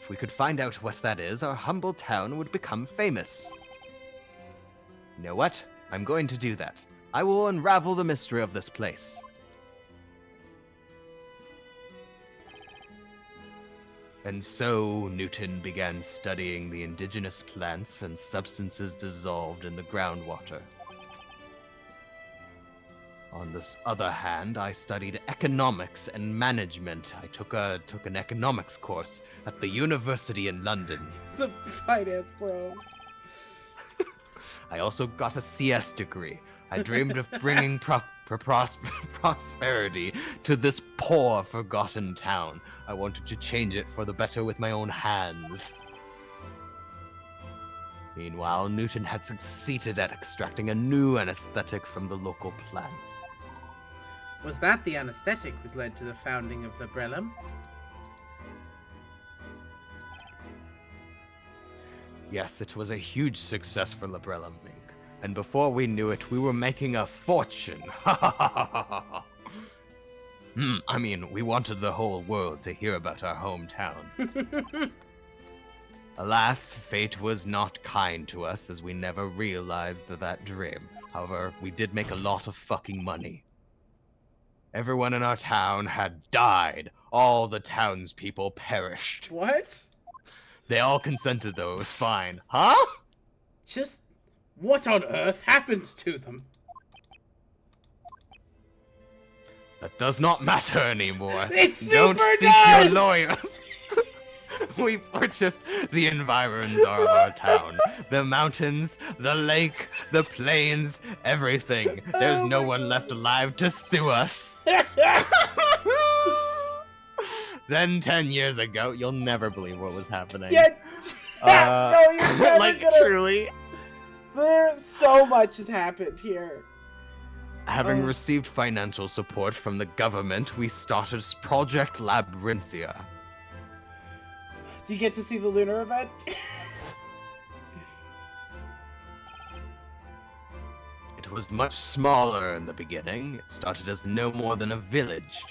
If we could find out what that is, our humble town would become famous. You know what? I'm going to do that. I will unravel the mystery of this place. And so Newton began studying the indigenous plants and substances dissolved in the groundwater. On this other hand, I studied economics and management. I took an economics course at the university in London. It's a finance bro. I also got a CS degree. I dreamed of bringing prosperity to this poor, forgotten town. I wanted to change it for the better with my own hands. Meanwhile, Newton had succeeded at extracting a new anesthetic from the local plants. Was that the anesthetic which led to the founding of the Brellum? Yes, it was a huge success for Librellum Mink. And before we knew it, we were making a fortune. I mean, we wanted the whole world to hear about our hometown. Alas, fate was not kind to us as we never realized that dream. However, we did make a lot of fucking money. Everyone in our town had died. All the townspeople perished. What? They all consented, though. It was fine. Huh? Just what on earth happened to them? That does not matter anymore. It's Don't super seek done! your lawyers. We purchased the environs of our town. The mountains, the lake, the plains, everything. There's no one left alive to sue us. Then 10 years ago, you'll never believe what was happening. Yeah. No, you're never like, gonna... truly. There's so much has happened here. Having received financial support from the government, we started Project Labyrinthia. Do you get to see the lunar event? It was much smaller in the beginning. It started as no more than a village.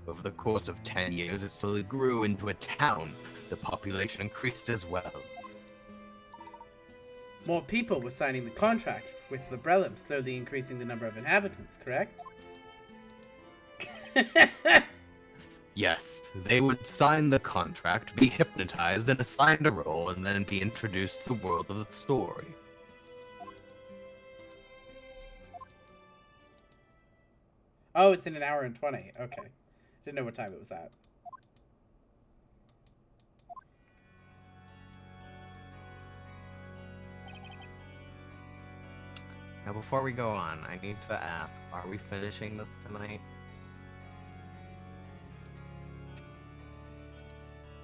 Over the course of 10 years, it slowly grew into a town. The population increased as well. More people were signing the contract with the Brellum, slowly increasing the number of inhabitants, correct? Yes, they would sign the contract, be hypnotized, and assigned a role, and then be introduced to the world of the story. Oh, it's in an hour and 20. Okay. Didn't know what time it was at. Now, before we go on, I need to ask, are we finishing this tonight?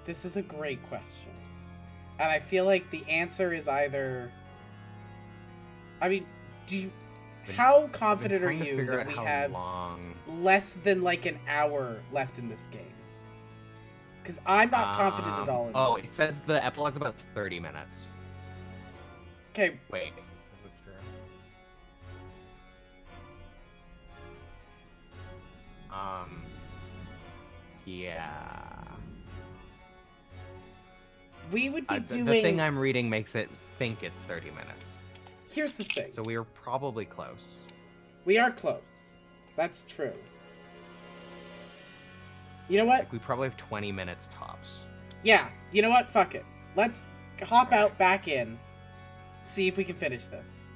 This is a great question. And I feel like the answer is either... I mean, do you... How confident are you that we have less than like an hour left in this game? Because I'm not confident at all in Oh, it says the epilogue's about 30 minutes. Okay. Wait. Yeah. we would be doing... The thing I'm reading makes it think it's 30 minutes. Here's the thing. So we are probably close. We are close. That's true. You know what? Like, we probably have 20 minutes tops. Yeah, you know what? Fuck it. Let's hop out, back in, see if we can finish this.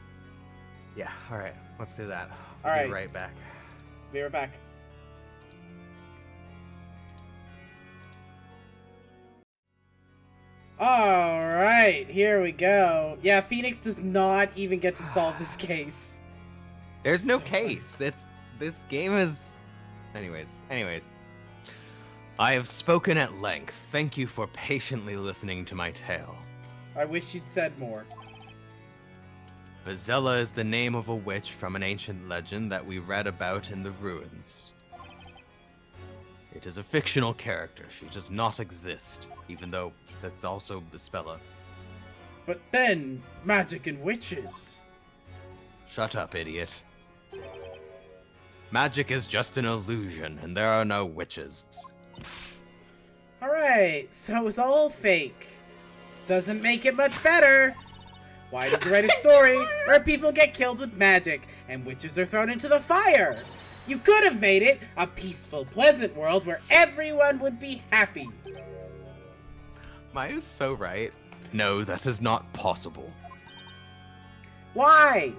Yeah, alright. Let's do that. Alright. Be right back. Be right back. Alright, here we go. Yeah, Phoenix does not even get to solve this case. There's no So case. This game is... Anyways. I have spoken at length. Thank you for patiently listening to my tale. I wish you'd said more. Vizela is the name of a witch from an ancient legend that we read about in the ruins. It is a fictional character. She does not exist, even though that's also Bespella. But then, magic and witches. Shut up, idiot. Magic is just an illusion, and there are no witches. Alright, so it's all fake. Doesn't make it much better. Why did you write a story where people get killed with magic and witches are thrown into the fire? You could have made it a peaceful, pleasant world where everyone would be happy. Maya's so right. No, that is not possible. Why?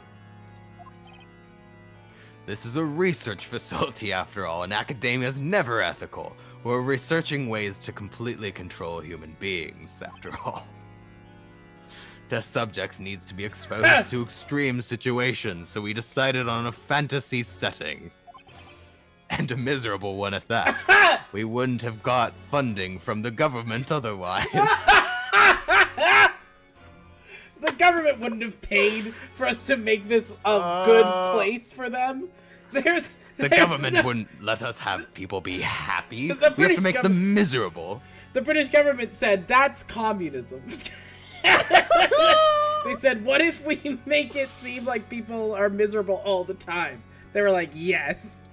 This is a research facility after all, and academia is never ethical. We're researching ways to completely control human beings, after all. Test subjects needs to be exposed to extreme situations, so we decided on a fantasy setting. And a miserable one at that. We wouldn't have got funding from the government otherwise. The government wouldn't have paid for us to make this a good place for them. The government wouldn't let us have people be happy. The We have British to make them miserable. The British government said, that's communism. They said, what if we make it seem like people are miserable all the time? They were like, yes.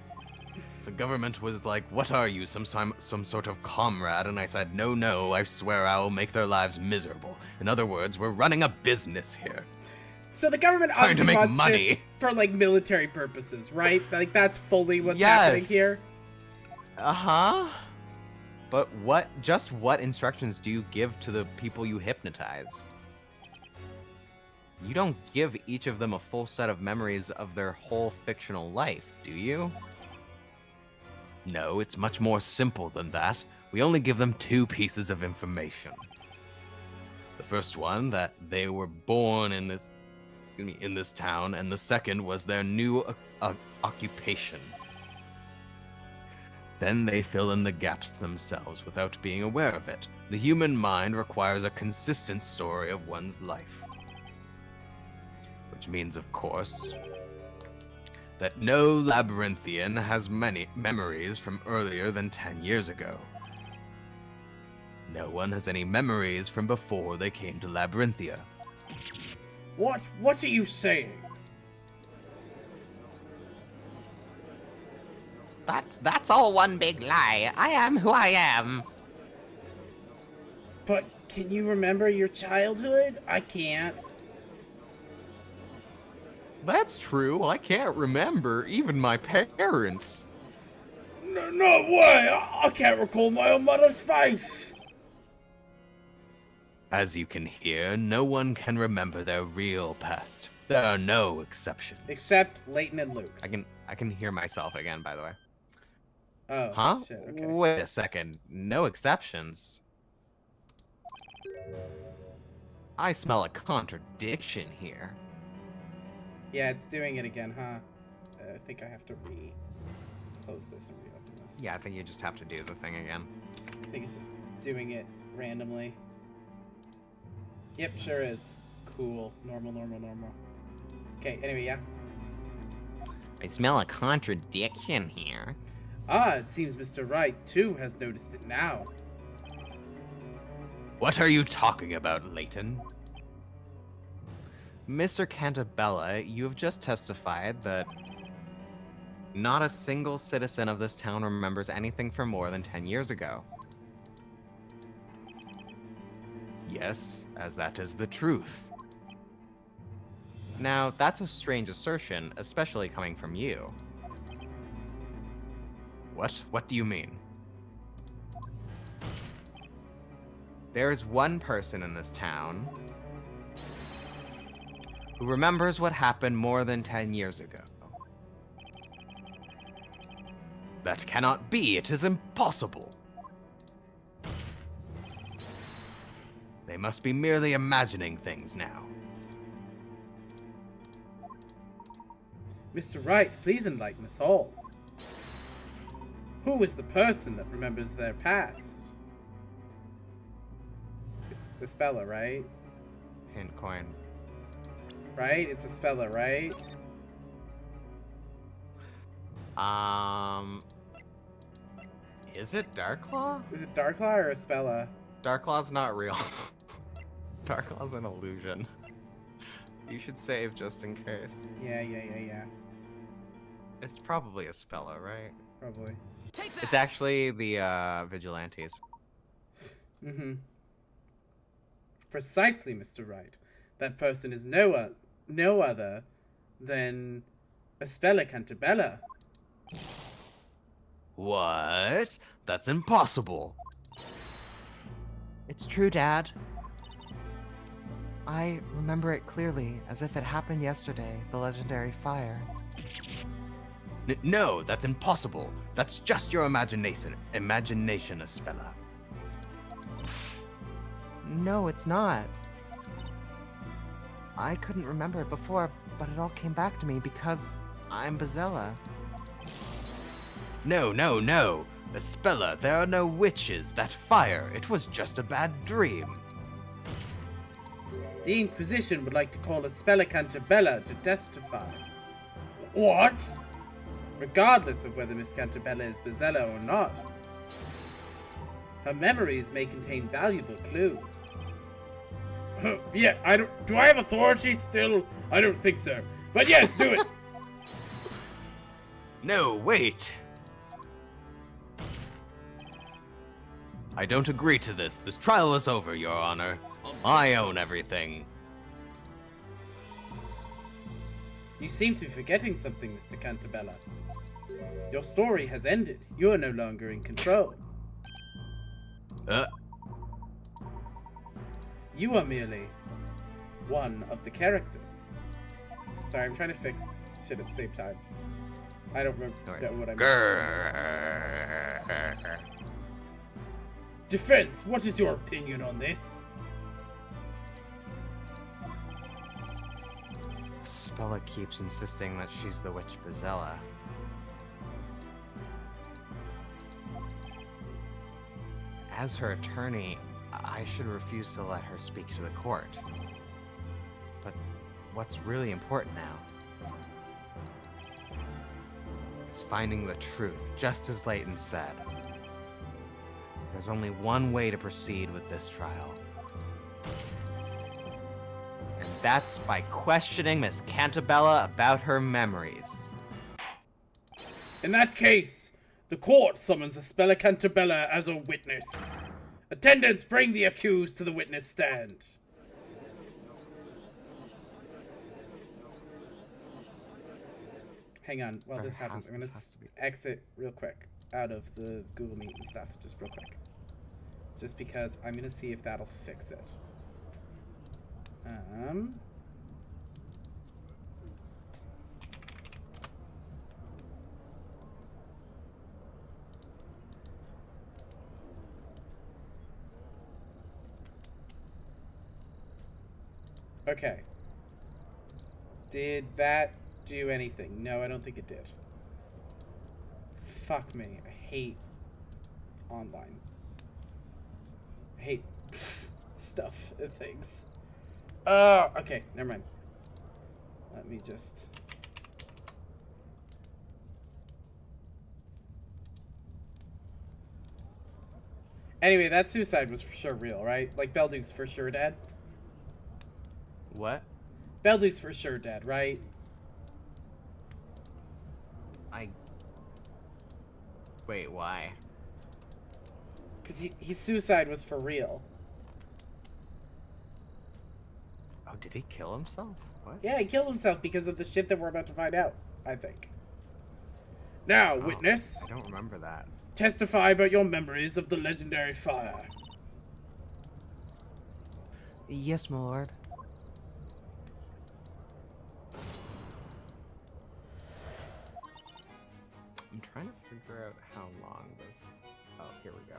The government was like, what are you, some sort of comrade? And I said, no, I swear I will make their lives miserable. In other words, we're running a business here. So the government Trying to obviously make wants money. this for, like, military purposes, right? Like, that's fully what's happening here. Uh-huh. But what instructions do you give to the people you hypnotize? You don't give each of them a full set of memories of their whole fictional life, do you? No, it's much more simple than that. We only give them 2 pieces of information. The first one, that they were born in this town, and the second was their new occupation. Then they fill in the gaps themselves without being aware of it. The human mind requires a consistent story of one's life. Which means, of course, that no labyrinthian has many memories from earlier than 10 years ago. No one has any memories from before they came to Labyrinthia. What are you saying? That's all one big lie. I am who I am. But can you remember your childhood? I can't. That's true. I can't remember even my parents. No way! I can't recall my own mother's face! As you can hear, no one can remember their real past. There are no exceptions. Except Layton and Luke. I can hear myself again, by the way. Oh, Huh? shit, okay. Wait a second. No exceptions. I smell a contradiction here. Yeah, it's doing it again, huh? I think I have to close this and reopen this. Yeah, I think you just have to do the thing again. I think it's just doing it randomly. Yep, sure is. Cool. Normal. Okay, anyway, yeah. I smell a contradiction here. Ah, it seems Mr. Wright, too, has noticed it now. What are you talking about, Layton? Mr. Cantabella, you have just testified that not a single citizen of this town remembers anything from more than 10 years ago. Yes, as that is the truth. Now, that's a strange assertion, especially coming from you. What? What do you mean? There's one person in this town who remembers what happened more than 10 years ago. That cannot be. It is impossible. They must be merely imagining things now. Mr. Wright, please enlighten us all. Who is the person that remembers their past? It's a speller, right? Hint coin. Right? It's a speller, right? Is it Darklaw? Is it Darklaw or a speller? Darklaw's not real. Darklaw's an illusion. You should save just in case. Yeah. It's probably a Spella, right? Probably. Take that. It's actually the Vigilantes. Mm-hmm. Precisely, Mr. Wright. That person is no other than a speller Cantabella. What? That's impossible. It's true, Dad. I remember it clearly, as if it happened yesterday, the legendary fire. No, that's impossible. That's just your imagination, Espella. No, it's not. I couldn't remember it before, but it all came back to me because I'm Bazella. No. Espella, there are no witches. That fire, it was just a bad dream. The Inquisition would like to call a speller Cantabella to testify. What? Regardless of whether Miss Cantabella is Bazella or not. Her memories may contain valuable clues. Yeah, do I have authority still? I don't think so. But yes, do it! No, wait. I don't agree to this. This trial is over, Your Honor. I own everything. You seem to be forgetting something, Mr. Cantabella. Your story has ended. You are no longer in control. You are merely one of the characters. Sorry, I'm trying to fix shit at the same time. I don't remember what I meant. Defense, what is your opinion on this? Spella keeps insisting that she's the witch Bazella. As her attorney, I should refuse to let her speak to the court. But what's really important now is finding the truth, just as Layton said. There's only one way to proceed with this trial. And that's by questioning Miss Cantabella about her memories. In that case, the court summons Espella Cantabella as a witness. Attendants, bring the accused to the witness stand. Hang on, while this happens, I'm gonna exit real quick out of the Google Meet and stuff, just real quick. Just because I'm gonna see if that'll fix it. Okay. Did that do anything? No, I don't think it did. Fuck me. I hate online. I hate stuff and things. Okay, never mind. Let me just... Anyway, that suicide was for sure real, right? Like, Belduke's for sure dead? What? Belduke's for sure dead, right? Wait, why? Because his suicide was for real. Oh, did he kill himself? What? Yeah, he killed himself because of the shit that we're about to find out, I think. Now, Oh, witness, I don't remember that. testify about your memories of the legendary fire. Yes, my lord. I'm trying to figure out how long this... Oh, here we go.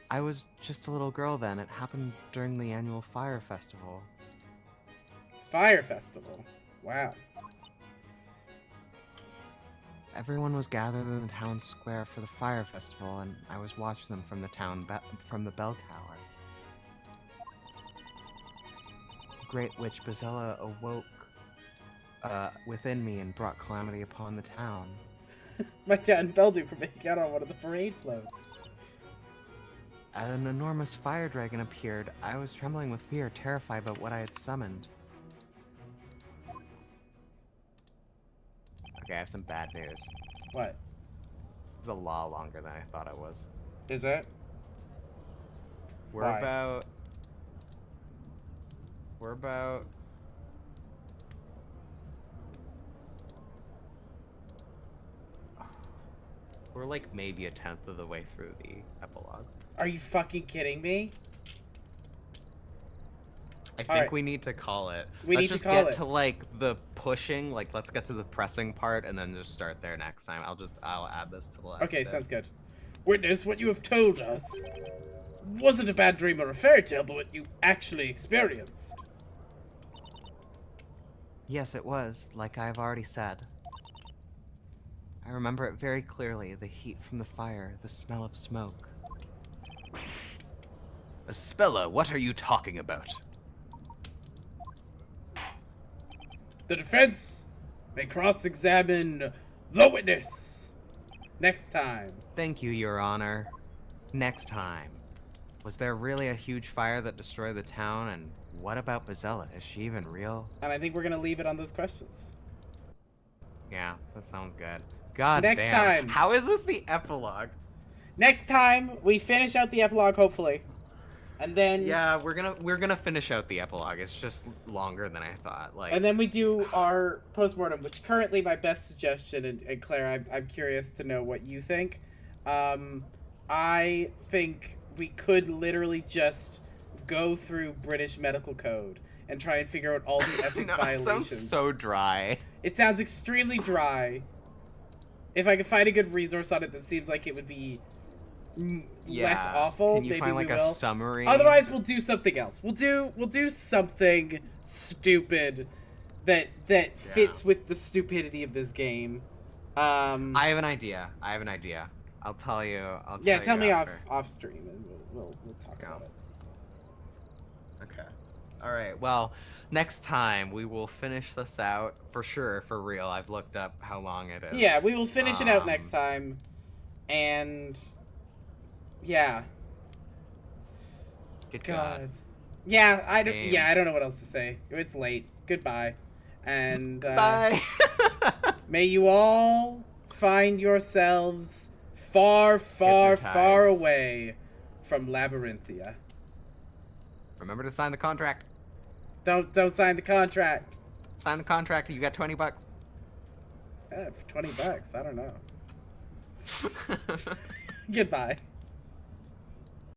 I was just a little girl then. It happened during the annual fire festival. Fire festival. Wow. Everyone was gathered in the town square for the fire festival, and I was watching them from the from the bell tower. The great witch Bazella awoke within me and brought calamity upon the town. My dad and Belduke were making out on one of the parade floats. An enormous fire dragon appeared. I was trembling with fear, terrified about what I had summoned. Okay, I have some bad news. What? It's a lot longer than I thought it was. Is it? We're Why? about... We're like maybe a 10th of the way through the epilogue. Are you fucking kidding me? I think Alright. we need to call it. We let's need to just call get it. to like the pushing, like let's get to the pressing part and then just start there next time. I'll add this to the last Okay, bit. sounds good. Witness, what you have told us wasn't a bad dream or a fairy tale, but what you actually experienced. Yes, it was, like I've already said. I remember it very clearly, the heat from the fire, the smell of smoke. Spella, what are you talking about? The defense may cross-examine the witness next time. Thank you, Your Honor. Next time. Was there really a huge fire that destroyed the town, and what about Bazella? Is she even real? And I think we're gonna leave it on those questions. Yeah, that sounds good. God Next damn. time. How is this the epilogue? Next time, we finish out the epilogue, hopefully. And then... Yeah, we're gonna finish out the epilogue. It's just longer than I thought. Like, And then we do our postmortem, which currently my best suggestion, and Claire, I'm curious to know what you think. I think we could literally just go through British medical code and try and figure out all the ethics no, it violations. sounds so dry. It sounds extremely dry. If I could find a good resource on it that seems like it would be less awful, Can you maybe find like we a will. summary? Otherwise, we'll do something else. We'll do something stupid that fits with the stupidity of this game. I have an idea. I'll tell you. Yeah, tell me after. off stream, and we'll talk about it. Okay. All right. Well, next time we will finish this out for sure, for real. I've looked up how long it is. Yeah, we will finish it out next time, and yeah. Good God. God. Yeah, I Same. don't know what else to say. It's late. Goodbye, and Bye. may you all find yourselves far, far, far Hypnotized. away from Labyrinthia. Remember to sign the contract. Don't sign the contract. Sign the contract. You got $20. For $20, I don't know. Goodbye.